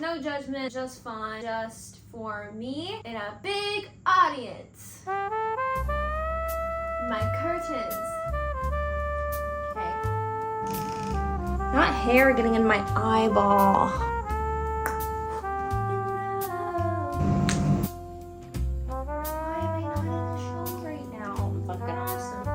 No judgment, just fun, just for me in a big audience. My curtains. Okay. Not hair getting in my eyeball. Why am I not in the show right now? I'm fucking awesome.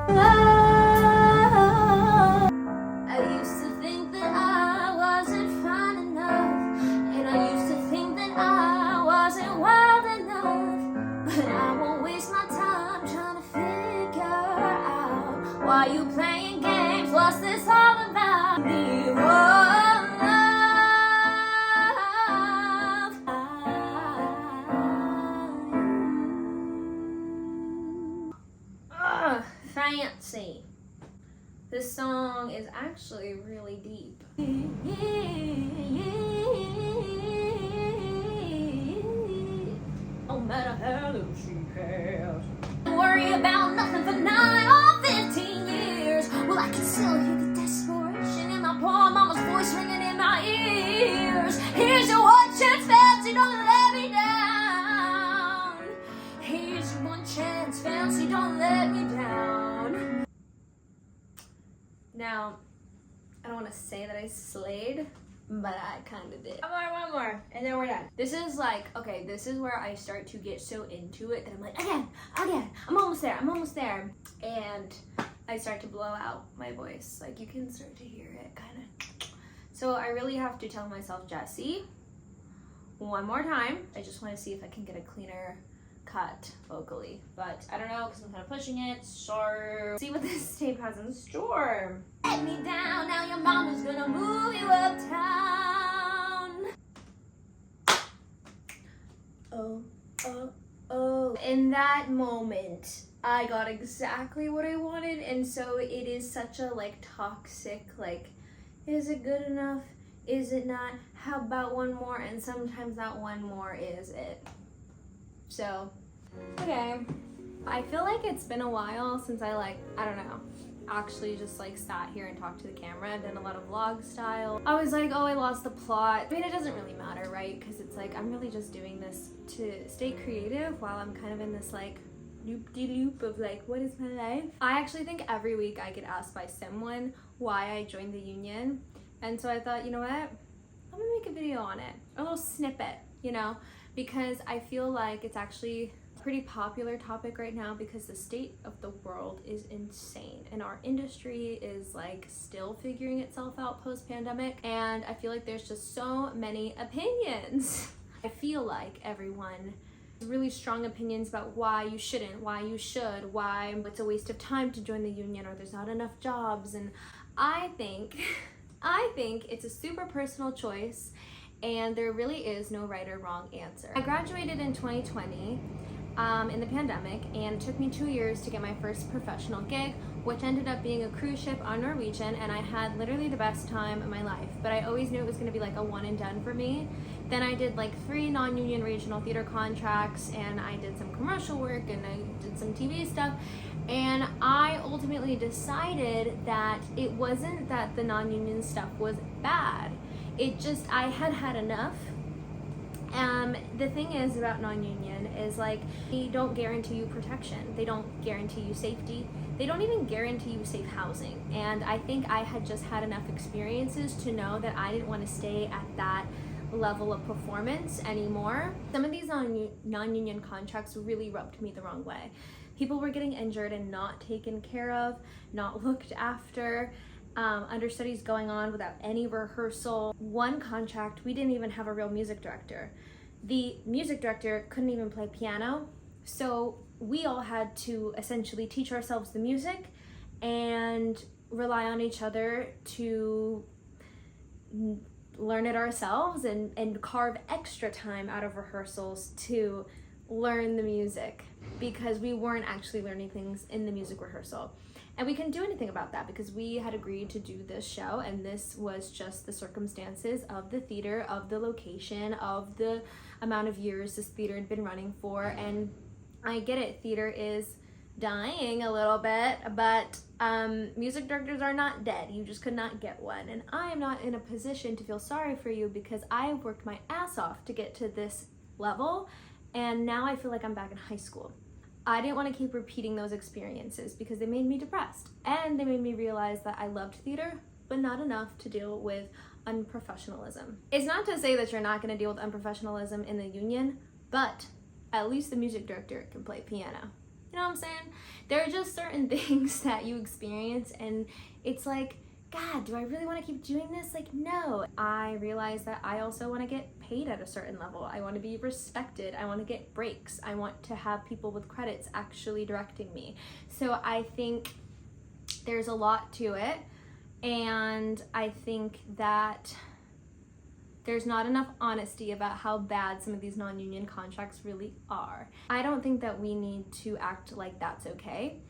I used to think that I wasn't fine enough, and I used to think that I wasn't wild enough, but I won't waste my time trying to figure out why you playing games. What's this all about? Fancy. This song is actually really deep. No matter how little she has. Don't worry about nothing for 9 or 15 years. Well, I can still hear the desperation in my poor mama's voice ringing in my ears. Here's your one chance, fancy, don't let me down. Here's your one chance, fancy, don't let me down. Now, I don't want to say that I slayed, but I kind of did. One more, and then we're done. This is like, okay, this is where I start to get so into it that I'm like, again, I'm almost there. And I start to blow out my voice. Like, you can start to hear it, kind of. So I really have to tell myself, Jessie, one more time. I just want to see if I can get a cleaner cut vocally, but I don't know because I'm kind of pushing it, so see what this tape has in store. Let me down, now your mama's gonna move you uptown. Oh. In that moment, I got exactly what I wanted, and so it is such a like toxic, like, is it good enough? Is it not? How about one more? And sometimes that one more is it. So, okay. I feel like it's been a while since I don't know, actually just like sat here and talked to the camera. I've done a lot of vlog style. I was like, oh, I lost the plot. I mean, it doesn't really matter, right? Because it's like, I'm really just doing this to stay creative while I'm kind of in this like loop-de-loop of like, what is my life? I actually think every week I get asked by someone why I joined the union. And so I thought, you know what? I'm gonna make a video on it, a little snippet, you know? Because I feel like it's actually a pretty popular topic right now because the state of the world is insane and our industry is like still figuring itself out post-pandemic, and I feel like there's just so many opinions. I feel like everyone has really strong opinions about why you shouldn't, why you should, why it's a waste of time to join the union or there's not enough jobs, and I think it's a super personal choice. And there really is no right or wrong answer. I graduated in 2020 in the pandemic, and it took me 2 years to get my first professional gig, which ended up being a cruise ship on Norwegian, and I had literally the best time of my life. But I always knew it was gonna be like a one and done for me. Then I did like 3 non-union regional theater contracts, and I did some commercial work, and I did some TV stuff. And I ultimately decided that it wasn't that the non-union stuff was bad. It just, I had enough. The thing is about non-union is like, they don't guarantee you protection. They don't guarantee you safety. They don't even guarantee you safe housing. And I think I had just had enough experiences to know that I didn't want to stay at that level of performance anymore. Some of these non-union contracts really rubbed me the wrong way. People were getting injured and not taken care of, not looked after. Understudies going on without any rehearsal. One contract, we didn't even have a real music director. The music director couldn't even play piano, so we all had to essentially teach ourselves the music and rely on each other to learn it ourselves and carve extra time out of rehearsals to learn the music, because we weren't actually learning things in the music rehearsal. And we couldn't do anything about that because we had agreed to do this show, and this was just the circumstances of the theater, of the location, of the amount of years this theater had been running for. And I get it, theater is dying a little bit, but Music directors are not dead. You just could not get one. And I am not in a position to feel sorry for you because I have worked my ass off to get to this level. And now I feel like I'm back in high school. I didn't want to keep repeating those experiences because they made me depressed. And they made me realize that I loved theater, but not enough to deal with unprofessionalism. It's not to say that you're not going to deal with unprofessionalism in the union, but at least the music director can play piano. You know what I'm saying? There are just certain things that you experience and it's like, God, do I really want to keep doing this? Like, no. I realize that I also want to get paid at a certain level. I want to be respected. I want to get breaks. I want to have people with credits actually directing me. So I think there's a lot to it. And I think that there's not enough honesty about how bad some of these non-union contracts really are. I don't think that we need to act like that's okay.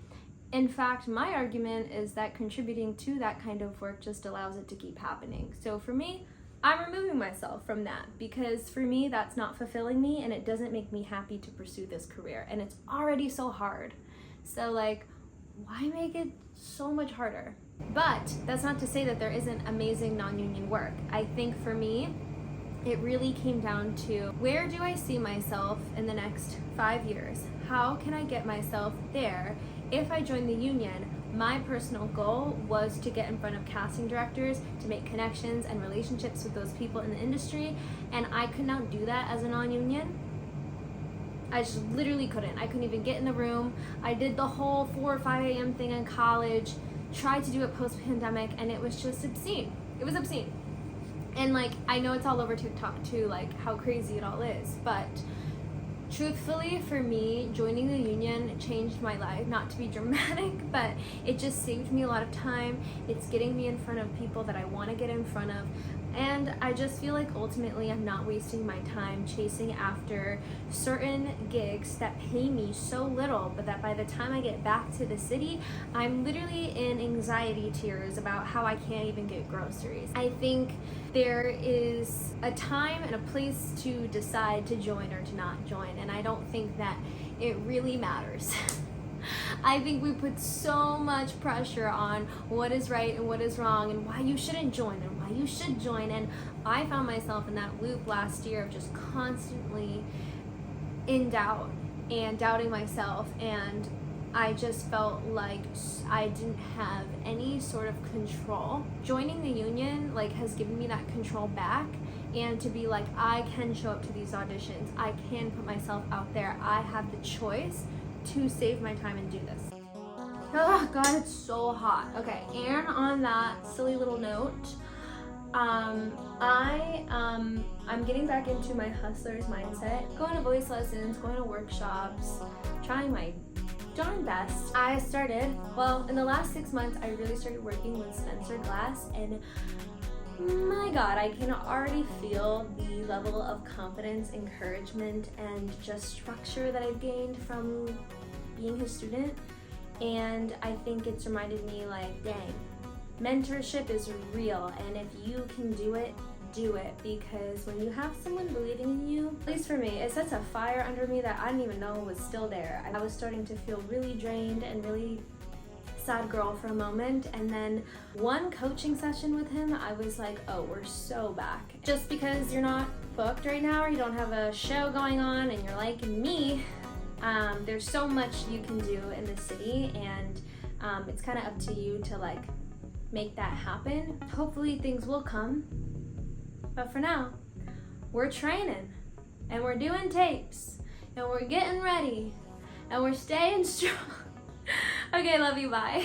In fact, my argument is that contributing to that kind of work just allows it to keep happening. So for me, I'm removing myself from that because for me, that's not fulfilling me and it doesn't make me happy to pursue this career. And it's already so hard. So like, why make it so much harder? But that's not to say that there isn't amazing non-union work. I think for me, it really came down to where do I see myself in the next 5 years? How can I get myself there? If I join the union, my personal goal was to get in front of casting directors, to make connections and relationships with those people in the industry, and I could not do that as a non-union. I just literally couldn't. I couldn't even get in the room. I did the whole 4 or 5 a.m. thing in college, tried to do it post-pandemic, and it was just obscene. It was obscene. And like, I know it's all over TikTok too, like how crazy it all is, but truthfully, for me, joining the union changed my life. Not to be dramatic, but it just saved me a lot of time. It's getting me in front of people that I want to get in front of. And I just feel like ultimately I'm not wasting my time chasing after certain gigs that pay me so little, but that by the time I get back to the city, I'm literally in anxiety tears about how I can't even get groceries. I think there is a time and a place to decide to join or to not join, and I don't think that it really matters. I think we put so much pressure on what is right and what is wrong and why you shouldn't join and why you should join, and I found myself in that loop last year of just constantly in doubt and doubting myself, and I just felt like I didn't have any sort of control. Joining the union like has given me that control back, and to be like, I can show up to these auditions, I can put myself out there, I have the choice to save my time and do this. Oh God, it's so hot. Okay, and on that silly little note, I'm getting back into my hustler's mindset, going to voice lessons, going to workshops, trying my darn best. I started, well, in the last 6 months, I really started working with Spencer Glass, and my God, I can already feel the level of confidence, encouragement, and just structure that I've gained from being his student. And I think it's reminded me like, dang, mentorship is real, and if you can do it, because when you have someone believing in you, at least for me, it sets a fire under me that I didn't even know was still there. I was starting to feel really drained and really sad girl for a moment, and then one coaching session with him, I was like, oh, we're so back. Just because you're not booked right now or you don't have a show going on and you're like me, there's so much you can do in the city, and it's kind of up to you to like make that happen. Hopefully things will come, but for now, we're training and we're doing tapes and we're getting ready and we're staying strong. Okay, love you, bye.